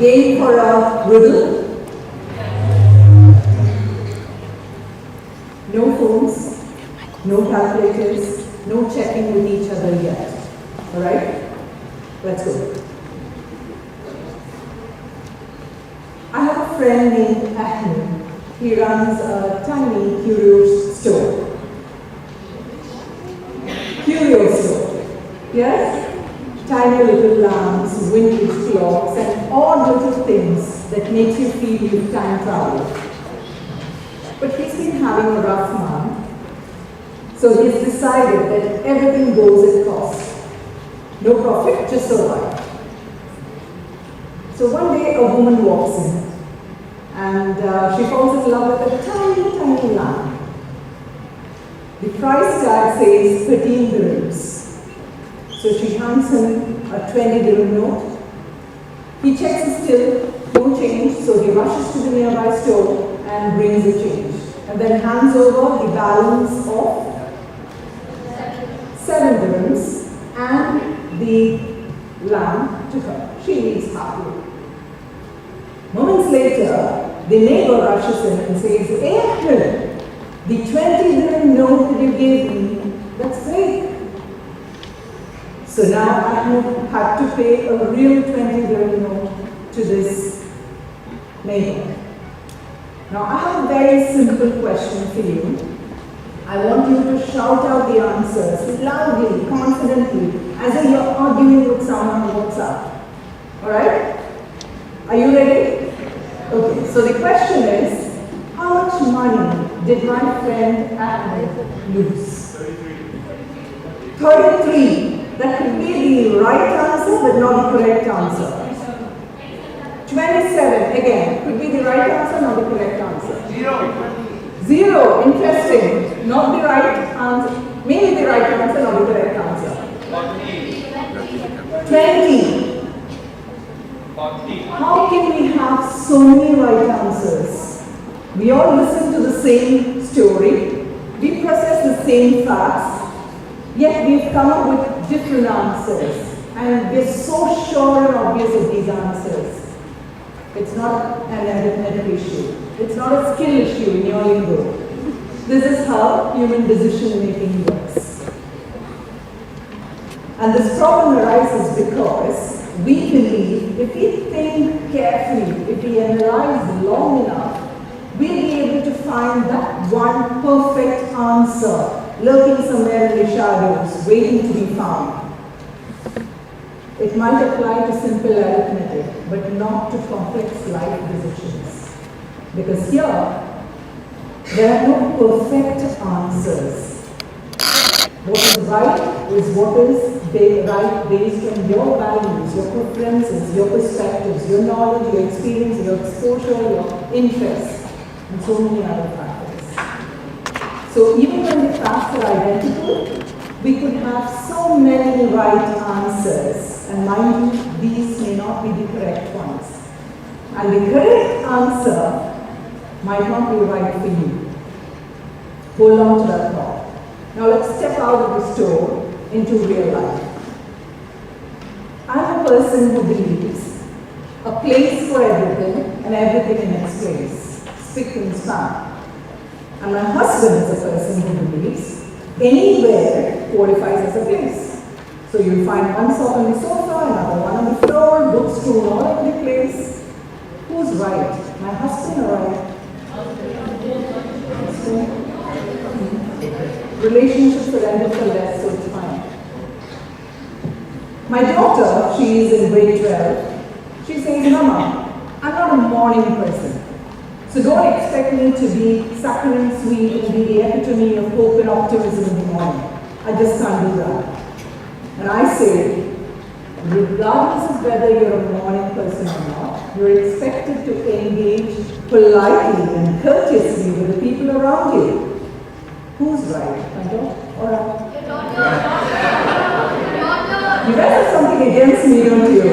Game for a riddle. No phones, no calculators, no checking with each other yet. Alright? Let's go. I have a friend named Ahmed. He runs a tiny curio store. Curio store. Yes? Tiny little lamps, vintage clocks, and odd little things that makes you feel you've time traveled. But he's been having a rough month, so he's decided that everything goes at cost. No profit, just survive. So one day a woman walks in, and she falls in love with a tiny, tiny lamp. The price tag says 13 dirhams. So she hands him a 20 dirham note. He checks his till, no change, so he rushes to the nearby store and brings the change. And then hands over the balance of 7 dirhams and the lamp to her. She leaves happy. Moments later, the neighbor rushes in and says, "Hey Ahmed, the 20 dirham note that you gave me, that's fake." So now Ahmed had to pay a real 20 dirham note to this neighbor. Now I have a very simple question for you. I want you to shout out the answers loudly, confidently, as if you're arguing with someone on WhatsApp. Alright? Are you ready? Okay, so the question is, how much money did my friend Ahmed lose? 33. That could be the right answer, but not the correct answer. 27, again, could be the right answer, not the correct answer. 0, interesting. Not the right answer, maybe the right answer, not the correct answer. 20. How can we have so many right answers? We all listen to the same story, we process the same facts, yet we've come up with different answers. And we're so sure and obvious of these answers. It's not an arithmetic issue. It's not a skill issue in your lingo. This is how human decision making works. And this problem arises because we believe if we think carefully, if we analyze long enough, we'll be able to find that one perfect answer lurking somewhere in the shadows, waiting to be found. It might apply to simple arithmetic, but not to complex life decisions. Because here, there are no perfect answers. What is right is what is right based on your values, your preferences, your perspectives, your knowledge, your experience, your exposure, your interests, and so many other factors. So even when the facts are identical, we could have so many right answers. And mind you, these may not be the correct ones. And the correct answer might not be right for you. Hold on to that thought. Now let's step out of the store into real life. I'm a person who believes a place for everything and everything in its place. Spick and span. And my husband is a person who believes anywhere qualifies as a place. So you'll find one sock on the sofa, another one on the floor, books strewn all over the place. Who's right? My husband or I? Relationships will end up for less, so it's fine. My daughter, she is in grade 12. She says, "Mama, I'm not a morning person. So don't expect me to be saccharine sweet and be the epitome of hope and optimism in the morning. I just can't do that." And I say, regardless of whether you're a morning person or not, you're expected to engage politely and courteously with the people around you. Who's right? My daughter or I? You guys have something against me, don't you?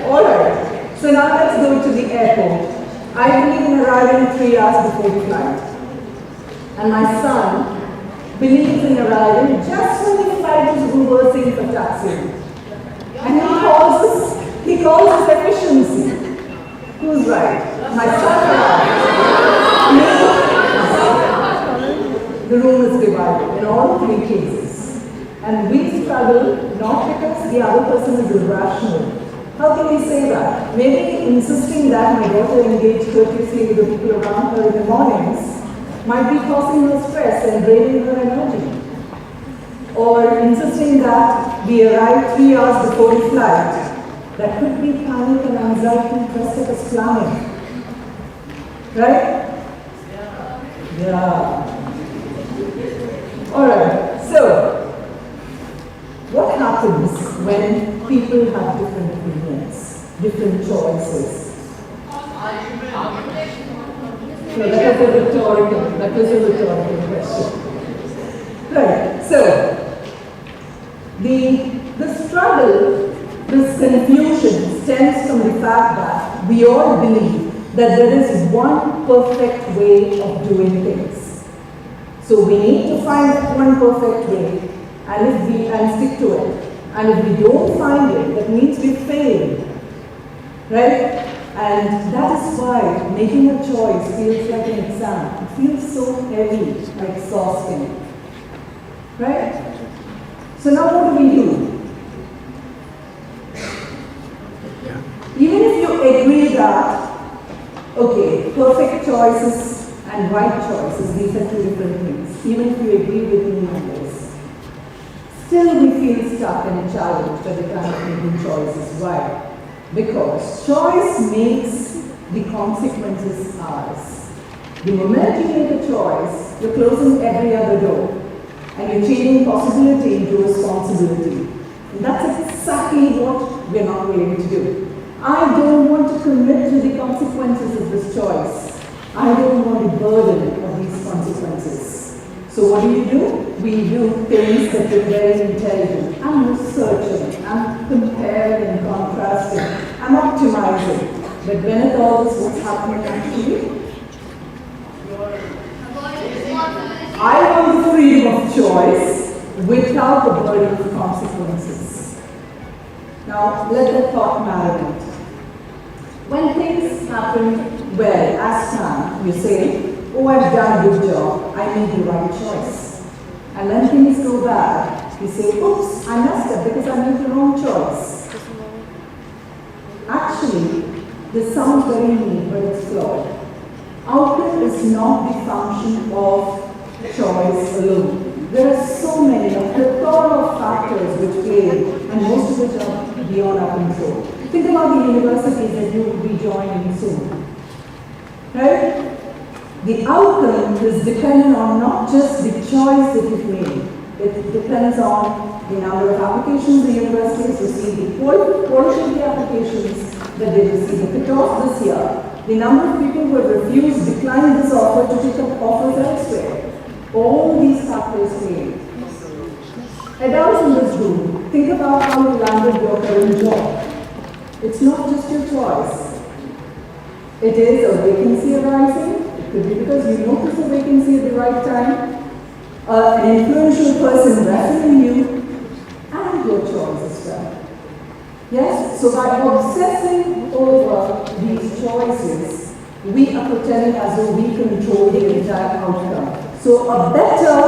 Alright, so now let's go to the airport. I believe in arriving 3 hours before the flight. And my son believes in arriving just when the flight is reversing for taxi. And he calls us He calls it efficiency. Who's right? Myself or I? The room is divided in all three cases. And we struggle not because the other person is irrational. How can we say that? Maybe insisting that my daughter engage courteously with the people around her in the mornings might be causing her stress and draining her energy. Or insisting that we arrive 3 hours before the flight. That could be panic and anxiety dressed up as planning. Right? Yeah. Alright, so what happens when people have different opinions, different choices? So that was a rhetorical question. Right, so the struggle, this confusion stems from the fact that we all believe that there is one perfect way of doing things. So we need to find that one perfect way and stick to it. And if we don't find it, that means we failed. Right? And that is why making a choice feels like an exam. It feels so heavy and exhausting. Right? So now what do we do? Even if you agree that, okay, perfect choices and right choices, these are two different things. Even if you agree with me on this, still we feel stuck and challenged at the time of making choices. Why? Because choice makes the consequences ours. The moment you make a choice, you're closing every other door. And you're changing possibility into responsibility. And that's exactly what we're not willing to do. I don't want to commit to the consequences of this choice. I don't want the burden of these consequences. So what do? We do things that are very intelligent. I'm researching, I'm comparing and contrasting, I'm optimizing. But when it all is what's happening actually, I want the freedom of choice without the burden of consequences. Now, let that thought marinate. When things happen well, as planned, you say, oh, I've done a good job, I made the right choice. And when things go bad, you say, oops, I messed up because I made the wrong choice. Actually, this sounds very neat, but it's flawed. Outcome is not the function of choice alone. There are so many, a plethora of factors which play, and most of which are beyond our control. Think about the universities that you will be joining soon. Right? The outcome is dependent on not just the choice that you've made. It depends on the number of applications the universities receive, the quality of the applications that they receive. The cutoff this year, the number of people who have refused, declined this offer to take up offers elsewhere. All these factors play. Adults in this room, think about how you landed your current job. It's not just your choice. It is a vacancy arising. It could be because you noticed a vacancy at the right time, an influential person referring you, and your choice as well. Yes? So by obsessing over these choices, we are pretending as though we control the entire outcome. So a better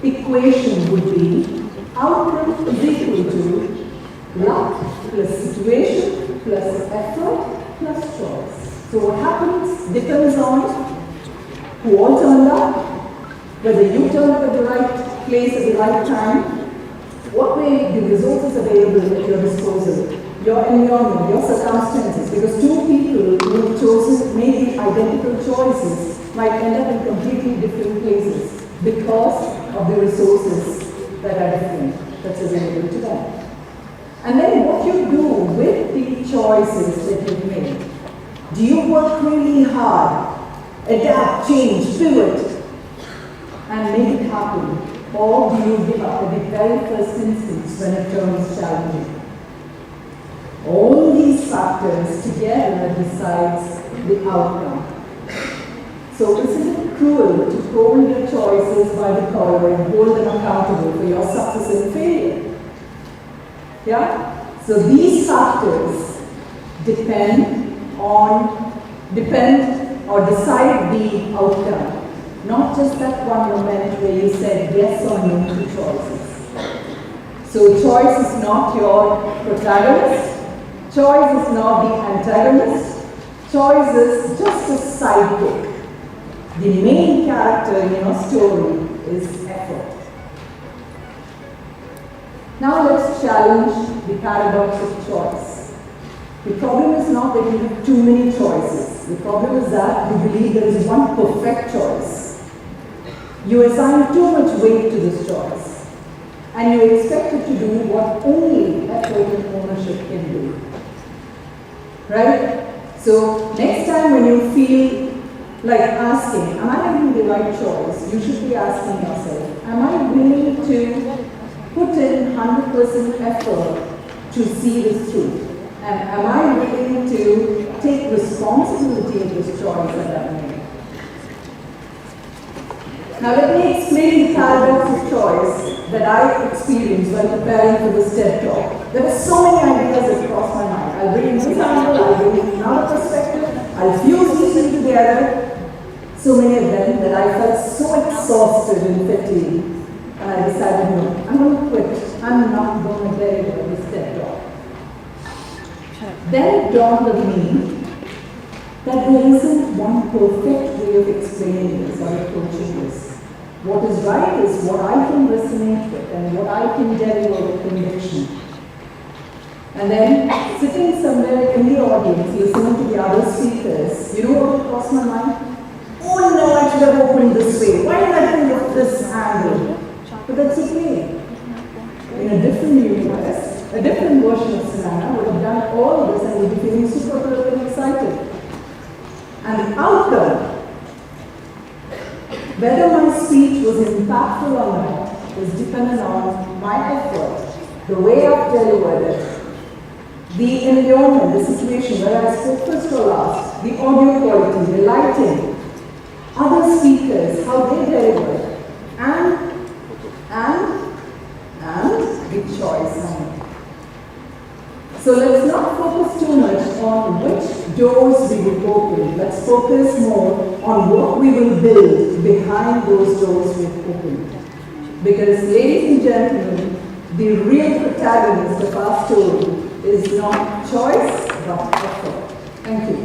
equation would be outcome is equal to luck plus situation plus effort plus choice. So what happens depends on who all turned up, whether you turned up at the right place at the right time, what way the resources available at your disposal, your environment, your circumstances, because two people who have chosen, made the identical choices might end up in completely different places because of the resources that are different, that's available to them. And then what you do with the choices that you've made. Do you work really hard, adapt, change, pivot, and make it happen? Or do you give up at the very first instance when it turns challenging? All these factors together decides the outcome. So isn't it cruel to hold your choices by the collar and hold them accountable for your success and failure? Yeah? So these factors depend or decide the outcome, not just that one moment where you said yes or no to choices. So choice is not your protagonist, choice is not the antagonist, choice is just a sidekick. The main character in your story is effort. Now let's challenge the paradox of choice. The problem is not that you have too many choices. The problem is that you believe there is one perfect choice. You assign too much weight to this choice. And you expect it to do what only effort and ownership can do. Right? So next time when you feel like asking, am I making the right choice? You should be asking yourself, am I willing to put in 100% effort to see this through? And am I willing to take responsibility of this choice that I made? Now let me explain the paradox of choice that I experienced while preparing for this TED Talk. There were so many ideas that crossed my mind. I'll bring in this angle, I'll bring in another perspective, I'll fuse these two together. So many of them that I felt so exhausted and fatigued. And I decided, no, I'm going to quit. I'm not going to deliver this TED Talk. Then it dawned on me that there isn't one perfect way of explaining this or approaching this. What is right is what I can resonate with and what I can deliver with conviction. And then, sitting somewhere in the audience, listening to the other speakers, you know what would cross my mind? Oh no, I should have opened this way. Why did I think of this angle? But that's okay. In a different universe, a different version of Susanna would have done all of this and would be feeling super thrilled and excited. And the outcome, whether my speech was impactful or not, was dependent on my effort, the way I've delivered it, the environment, the situation where I spoke first or last, the audio quality, the lighting, other speakers, how they delivered, and the choice I made. So let's not focus too much on which doors we will open. Let's focus more on what we will build behind those doors we've opened. Because, ladies and gentlemen, the real protagonist of our story is not choice, but effort. Thank you.